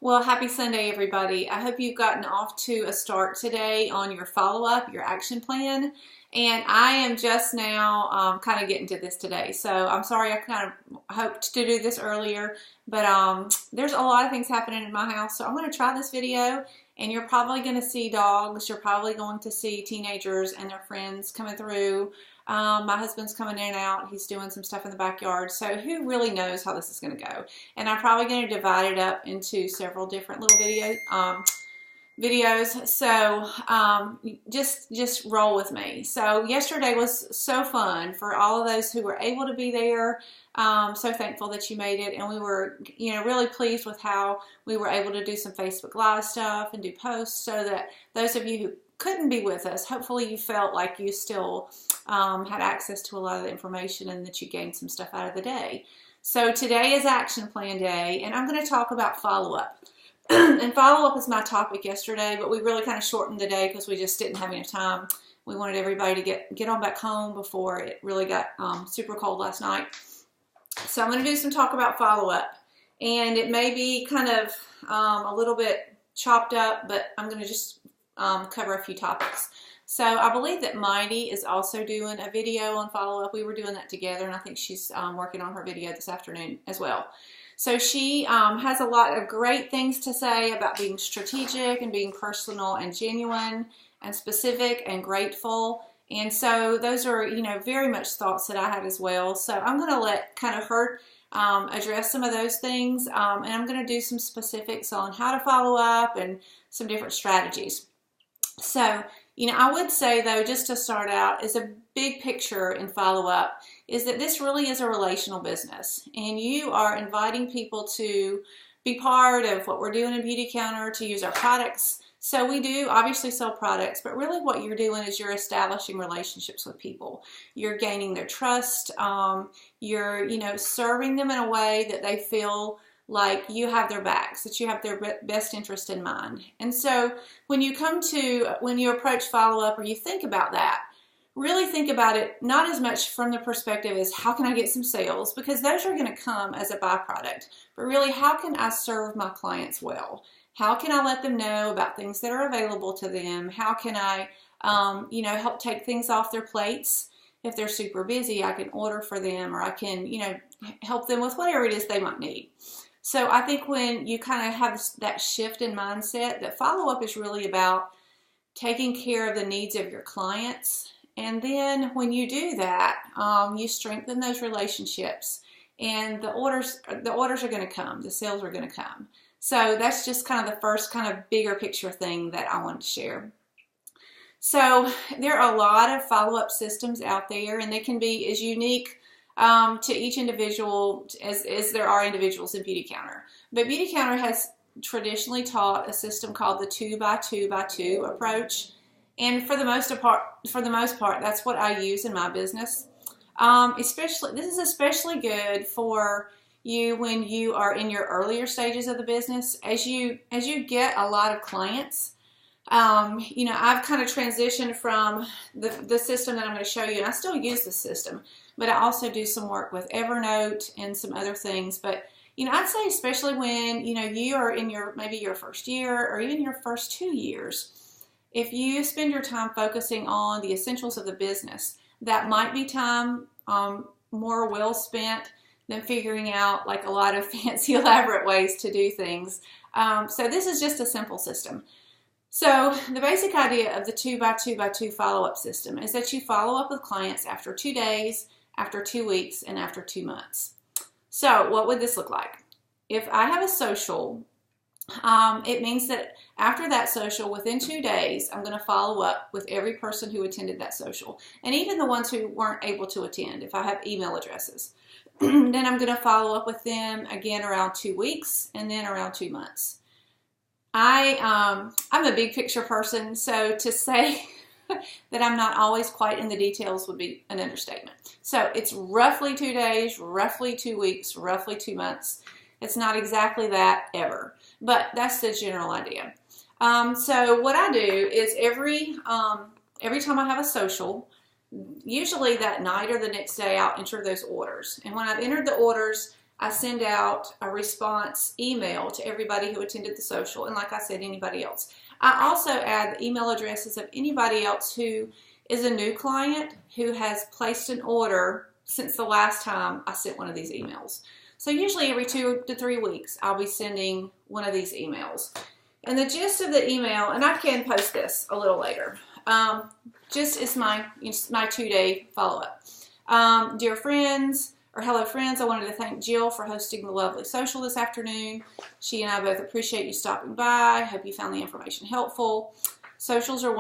Well, happy Sunday, everybody. I hope you've gotten off to a start today on your follow-up, your action plan. And I am just now kind of getting to this today. So I'm sorry I kind of hoped to do this earlier, but there's a lot of things happening in my house. So I'm going to try this video, and you're probably going to see dogs. You're probably going to see teenagers and their friends coming through. My husband's coming in and out. He's doing some stuff in the backyard. So who really knows how this is going to go? And I'm probably going to divide it up into several different little videos. So just roll with me. So yesterday was so fun for all of those who were able to be there. So thankful that you made it, and we were, really pleased with how we were able to do some Facebook Live stuff and do posts, so that those of you who couldn't be with us, hopefully you felt like you still had access to a lot of the information and that you gained some stuff out of the day. So today is action plan day, and I'm going to talk about follow-up. And follow-up was my topic yesterday, but we really kind of shortened the day because we just didn't have enough time. We wanted everybody to get on back home before it really got super cold last night. So I'm going to do some talk about follow-up, and it may be kind of a little bit chopped up, but I'm going to just cover a few topics. So I believe that Mighty is also doing a video on follow-up. We were doing that together, and I think she's working on her video this afternoon as well. So she has a lot of great things to say about being strategic and being personal and genuine and specific and grateful. And so those are, very much thoughts that I had as well. So I'm going to let kind of her address some of those things, and I'm going to do some specifics on how to follow up and some different strategies. So, I would say, though, just to start out, is a big picture in follow-up is that this really is a relational business, and you are inviting people to be part of what we're doing in Beautycounter, to use our products. So we do obviously sell products, but really what you're doing is you're establishing relationships with people. You're gaining their trust. You're, serving them in a way that they feel like you have their backs, that you have their best interest in mind. And so when you approach follow-up, or you think about that, really think about it not as much from the perspective as how can I get some sales, because those are going to come as a byproduct, but really how can I serve my clients well? How can I let them know about things that are available to them? How can I, help take things off their plates? If they're super busy, I can order for them, or I can, help them with whatever it is they might need. So I think when you kind of have that shift in mindset, that follow-up is really about taking care of the needs of your clients. And then when you do that, you strengthen those relationships, and the orders are going to come, the sales are going to come. So that's just kind of the first kind of bigger picture thing that I wanted to share. So there are a lot of follow-up systems out there, and they can be as unique to each individual as there are individuals in Beautycounter. But Beautycounter has traditionally taught a system called the 2x2x2 approach, and for the most part, that's what I use in my business. This is especially good for you when you are in your earlier stages of the business. As you get a lot of clients, I've kind of transitioned from the system that I'm going to show you, and I still use the system, but I also do some work with Evernote and some other things. But, I'd say especially when, you are in maybe your first year or even your first 2 years, if you spend your time focusing on the essentials of the business, that might be time more well spent than figuring out like a lot of fancy elaborate ways to do things. So this is just a simple system. So the basic idea of the 2x2x2 follow-up system is that you follow up with clients after 2 days, after 2 weeks, and after 2 months. So what would this look like? If I have a social, it means that after that social, within 2 days, I'm going to follow up with every person who attended that social, and even the ones who weren't able to attend, if I have email addresses. Then I'm going to follow up with them again around 2 weeks, and then around 2 months. I'm a big picture person, so to say that I'm not always quite in the details would be an understatement. So it's roughly 2 days, roughly 2 weeks, roughly 2 months. It's not exactly that ever, but that's the general idea. So what I do is every time I have a social, usually that night or the next day, I'll enter those orders. And when I've entered the orders, I send out a response email to everybody who attended the social, and like I said, anybody else. I also add the email addresses of anybody else who is a new client who has placed an order since the last time I sent one of these emails. So usually every 2 to 3 weeks, I'll be sending one of these emails. And the gist of the email, and I can post this a little later, just is my 2-day follow-up. Dear friends, or hello friends, I wanted to thank Jill for hosting the lovely social this afternoon. She and I both appreciate you stopping by. Hope you found the information helpful. Socials are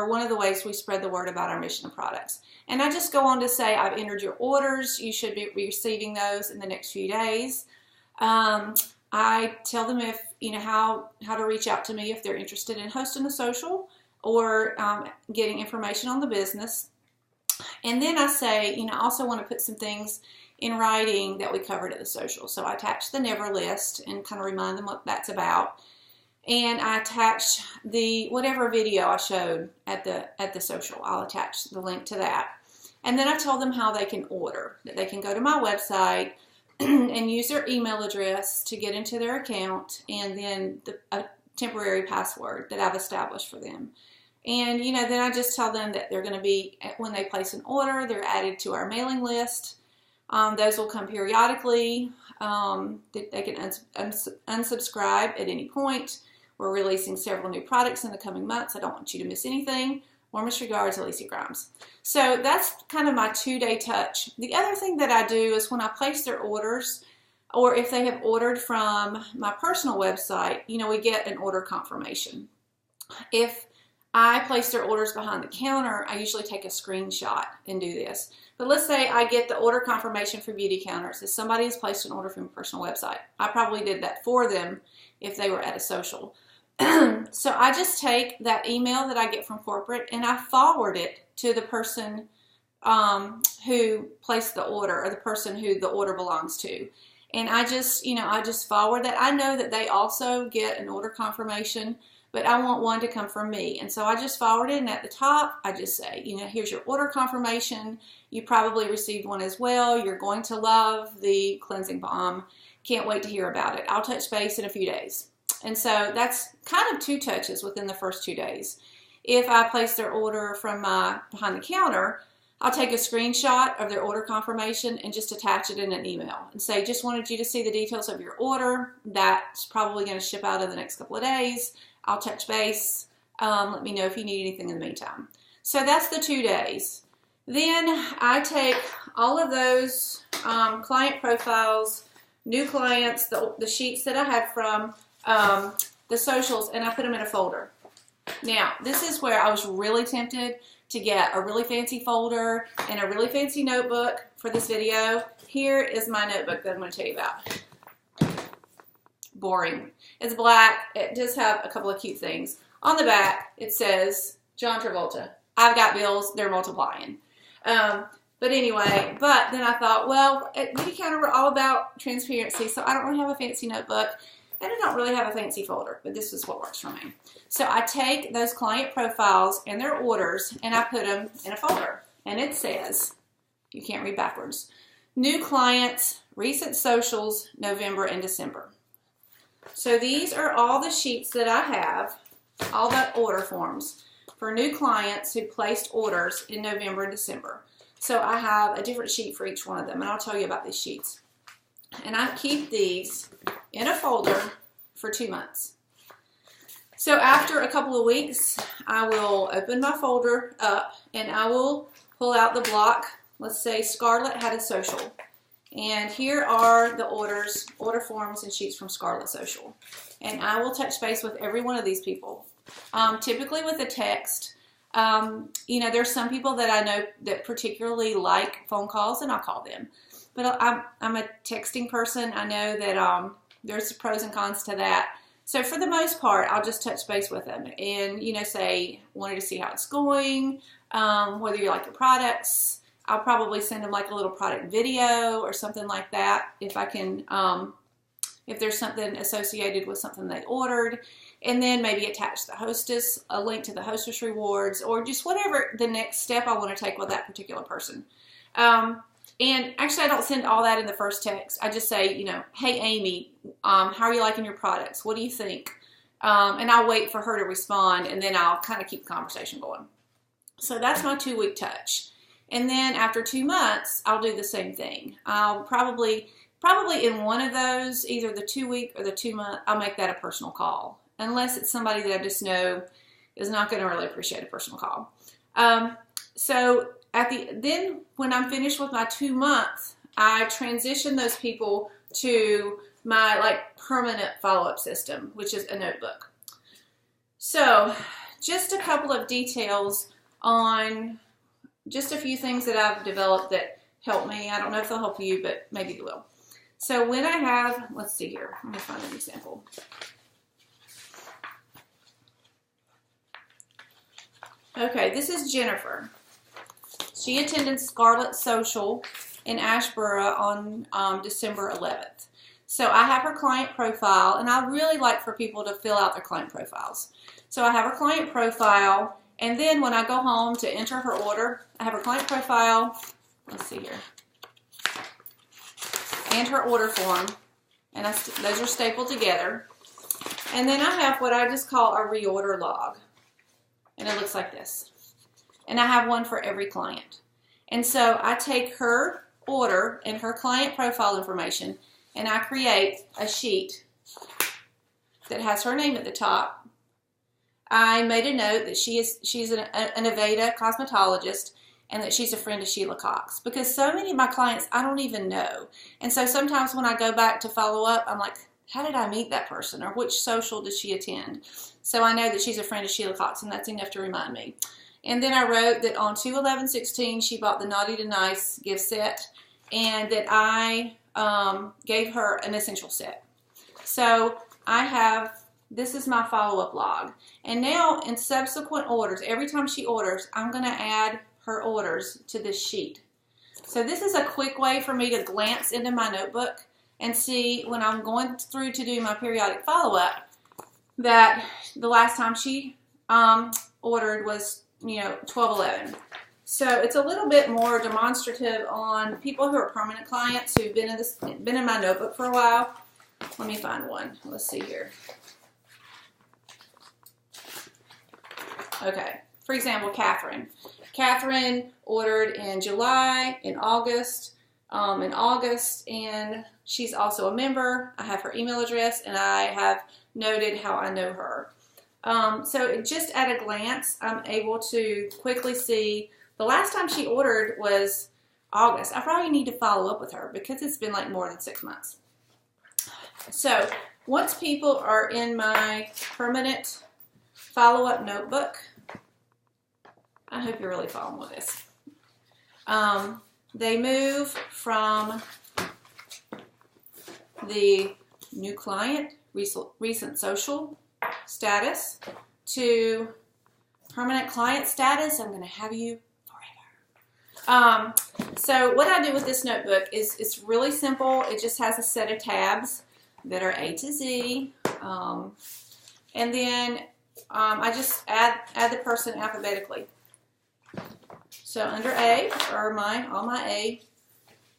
one of the ways we spread the word about our mission and products. And I just go on to say, I've entered your orders. You should be receiving those in the next few days. I tell them if how to reach out to me if they're interested in hosting a social or getting information on the business. And then I say, I also want to put some things in writing that we covered at the social. So I attach the never list and kind of remind them what that's about. And I attach the whatever video I showed at the social. I'll attach the link to that. And then I tell them how they can order, that they can go to my website and use their email address to get into their account, and then a temporary password that I've established for them. And, then I just tell them that they're going to be, when they place an order, they're added to our mailing list. Those will come periodically. They can unsubscribe at any point. We're releasing several new products in the coming months. I don't want you to miss anything. Warmest regards, Alicia Grimes. So that's kind of my 2-day touch. The other thing that I do is when I place their orders, or if they have ordered from my personal website, we get an order confirmation. If I place their orders behind the counter, I usually take a screenshot and do this. But let's say I get the order confirmation for Beautycounter. It says somebody has placed an order from a personal website. I probably did that for them if they were at a social. So I just take that email that I get from corporate and I forward it to the person who placed the order, or the person who the order belongs to. And I just forward that. I know that they also get an order confirmation, but I want one to come from me. And so I just forward it, and at the top, I just say, here's your order confirmation. You probably received one as well. You're going to love the cleansing balm. Can't wait to hear about it. I'll touch base in a few days. And so that's kind of 2 touches within the first 2 days. If I place their order from behind the counter, I'll take a screenshot of their order confirmation and just attach it in an email and say, just wanted you to see the details of your order. That's probably going to ship out in the next couple of days. I'll touch base. Let me know if you need anything in the meantime. So that's the 2 days. Then I take all of those client profiles, new clients, the sheets that I had from the socials, and I put them in a folder. Now, this is where I was really tempted to get a really fancy folder and a really fancy notebook for this video. Here is my notebook that I'm going to tell you about. Boring. It's black. It does have a couple of cute things. On the back, it says, John Travolta, I've got bills, they're multiplying. But anyway, then I thought, well, at Beautycounter, we're all about transparency, so I don't really have a fancy notebook, and I don't really have a fancy folder, but this is what works for me. So I take those client profiles and their orders, and I put them in a folder, and it says, you can't read backwards, new clients, recent socials, November and December. So these are all the sheets that I have, all the order forms for new clients who placed orders in November and December. So I have a different sheet for each one of them, and I'll tell you about these sheets. And I keep these in a folder for 2 months. So after a couple of weeks, I will open my folder up and I will pull out the block. Let's say Scarlett had a social. And here are the order forms and sheets from Scarlett Social. And I will touch base with every one of these people. Typically with a text. There's some people that I know that particularly like phone calls, and I'll call them. But I'm a texting person. I know that there's pros and cons to that. So for the most part, I'll just touch base with them and, say, wanted to see how it's going, whether you like the products. I'll probably send them like a little product video or something like that if I can, if there's something associated with something they ordered. And then maybe attach the hostess, a link to the hostess rewards, or just whatever the next step I want to take with that particular person. And actually, I don't send all that in the first text. I just say, you know, hey, Amy, how are you liking your products? What do you think? And I'll wait for her to respond, and then I'll kind of keep the conversation going. So that's my 2-week touch. And then after 2 months, I'll do the same thing. I'll probably in one of those, either the 2-week or the 2-month, I'll make that a personal call. Unless it's somebody that I just know is not going to really appreciate a personal call. So then when I'm finished with my 2-month, I transition those people to my like permanent follow-up system, which is a notebook. So just a couple of details on just a few things that I've developed that help me. I don't know if they'll help you, but maybe they will. So when I have, let's see here, let me find an example. Okay, this is Jennifer. She attended Scarlet Social in Ashboro on December 11th. So I have her client profile, and I really like for people to fill out their client profiles. So I have her client profile, and then when I go home to enter her order, I have her client profile, let's see here, and her order form, and those are stapled together. And then I have what I just call a reorder log, and it looks like this. And I have one for every client. And so I take her order and her client profile information, and I create a sheet that has her name at the top. I made a note that she's an Aveda cosmetologist, and that she's a friend of Sheila Cox, because so many of my clients I don't even know. And so sometimes when I go back to follow up, I'm like, how did I meet that person, or which social did she attend? So I know that she's a friend of Sheila Cox, and that's enough to remind me. And then I wrote that on 2/11/16 she bought the Naughty to Nice gift set, and that I gave her an essential set. So this is my follow-up log. And now in subsequent orders, every time she orders, I'm going to add her orders to this sheet. So this is a quick way for me to glance into my notebook and see when I'm going through to do my periodic follow-up that the last time she ordered was, 12/11. So it's a little bit more demonstrative on people who are permanent clients who've been in my notebook for a while. Let me find one. Let's see here. Okay. For example, Catherine. Catherine ordered in July, in August, and she's also a member. I have her email address, and I have noted how I know her. So just at a glance, I'm able to quickly see the last time she ordered was August. I probably need to follow up with her because it's been like more than 6 months. So once people are in my permanent follow-up notebook, I hope you're really following with this. They move from the new client, recent social status, to permanent client status. I'm going to have you forever. So what I do with this notebook is it's really simple. It just has a set of tabs that are A to Z. And then I just add the person alphabetically. So under A are all my A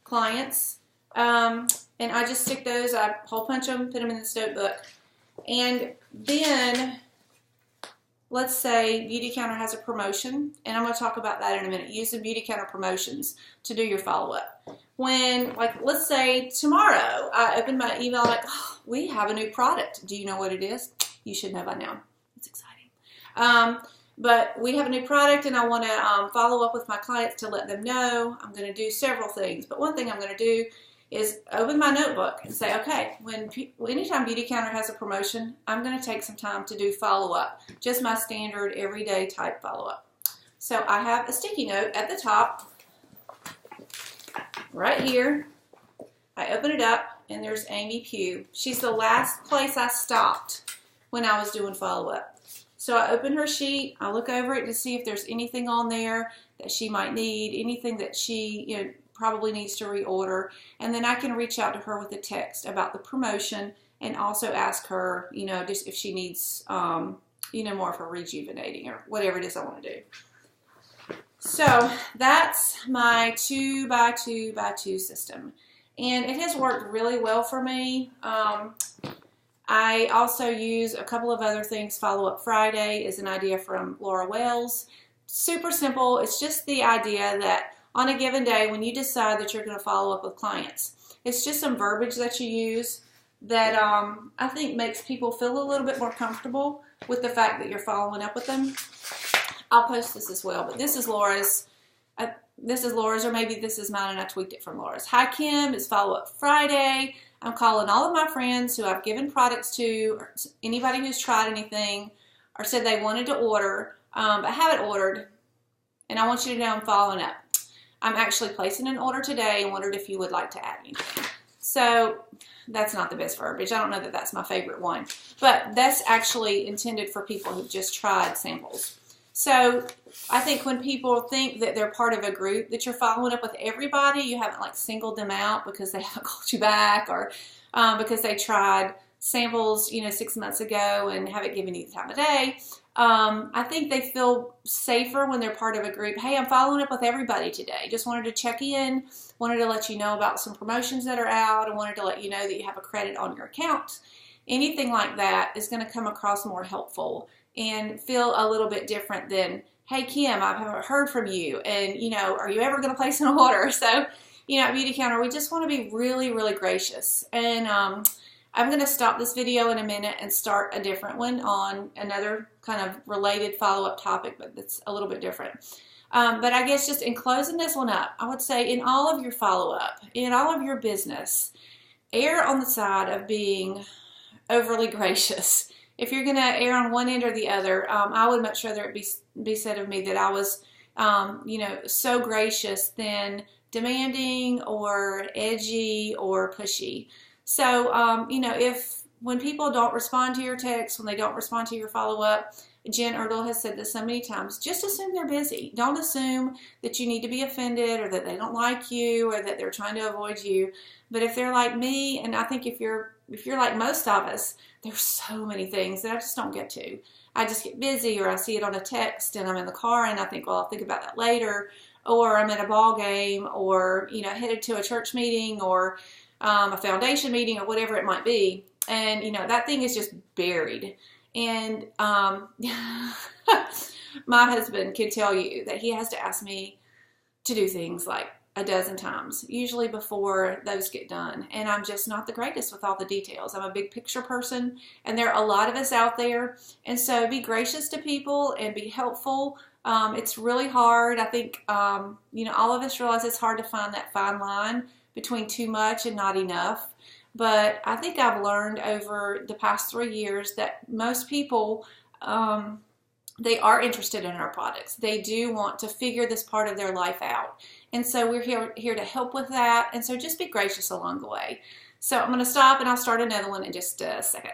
clients. And I just stick those, I hole punch them, put them in this notebook. And then, let's say Beautycounter has a promotion, and I'm going to talk about that in a minute. Use the Beautycounter promotions to do your follow-up. When, let's say tomorrow, I open my email, like, oh, we have a new product. Do you know what it is? You should know by now. It's exciting. But we have a new product, and I want to follow up with my clients to let them know. I'm going to do several things, but one thing I'm going to do is open my notebook and say, okay, anytime Beautycounter has a promotion, I'm going to take some time to do follow-up, just my standard everyday type follow-up. So I have a sticky note at the top, right here. I open it up, and there's Amy Pugh. She's the last place I stopped when I was doing follow-up. So I open her sheet, I look over it to see if there's anything on there that she might need, anything that she, probably needs to reorder, and then I can reach out to her with a text about the promotion and also ask her, just if she needs, more of her rejuvenating or whatever it is I want to do. So that's my 2x2x2 system. And it has worked really well for me. I also use a couple of other things. Follow Up Friday is an idea from Laura Wells. Super simple. It's just the idea that on a given day when you decide that you're going to follow up with clients, it's just some verbiage that you use that I think makes people feel a little bit more comfortable with the fact that you're following up with them. I'll post this as well, but this is Laura's. Or maybe this is mine and I tweaked it from Laura's. Hi Kim, it's Follow Up Friday. I'm calling all of my friends who I've given products to, or anybody who's tried anything or said they wanted to order, but haven't ordered, and I want you to know I'm following up. I'm actually placing an order today and wondered if you would like to add anything. So that's not the best verbiage. I don't know that that's my favorite one, but that's actually intended for people who've just tried samples. So I think when people think that they're part of a group, that you're following up with everybody, you haven't like singled them out because they haven't called you back, or because they tried samples, 6 months ago and haven't given you the time of day. I think they feel safer when they're part of a group. Hey, I'm following up with everybody today. Just wanted to check in, wanted to let you know about some promotions that are out, and wanted to let you know that you have a credit on your account. Anything like that is going to come across more helpful and feel a little bit different than, hey Kim, I haven't heard from you, and are you ever going to place an order? So, at Beautycounter, we just want to be really, really gracious. And I'm going to stop this video in a minute and start a different one on another kind of related follow-up topic, but it's a little bit different. But I guess just in closing this one up, I would say in all of your follow-up, in all of your business, err on the side of being overly gracious. If you're going to err on one end or the other, I would much rather it be said of me that I was, so gracious than demanding or edgy or pushy. So, if when people don't respond to your text, when they don't respond to your follow-up, Jen Erdl has said this so many times, just assume they're busy. Don't assume that you need to be offended or that they don't like you or that they're trying to avoid you. But if they're like me, and I think if you're like most of us, there's so many things that I just don't get to. I just get busy, or I see it on a text and I'm in the car and I think, well, I'll think about that later, or I'm at a ball game, or, headed to a church meeting, or a foundation meeting, or whatever it might be. And, that thing is just buried. And my husband can tell you that he has to ask me to do things like a dozen times, usually before those get done. And I'm just not the greatest with all the details. I'm a big picture person, and there are a lot of us out there. And so be gracious to people and be helpful. It's really hard. I think, all of us realize it's hard to find that fine line between too much and not enough. But I think I've learned over the past 3 years that most people, they are interested in our products. They do want to figure this part of their life out. And so we're here to help with that. And so just be gracious along the way. So I'm going to stop and I'll start another one in just a second.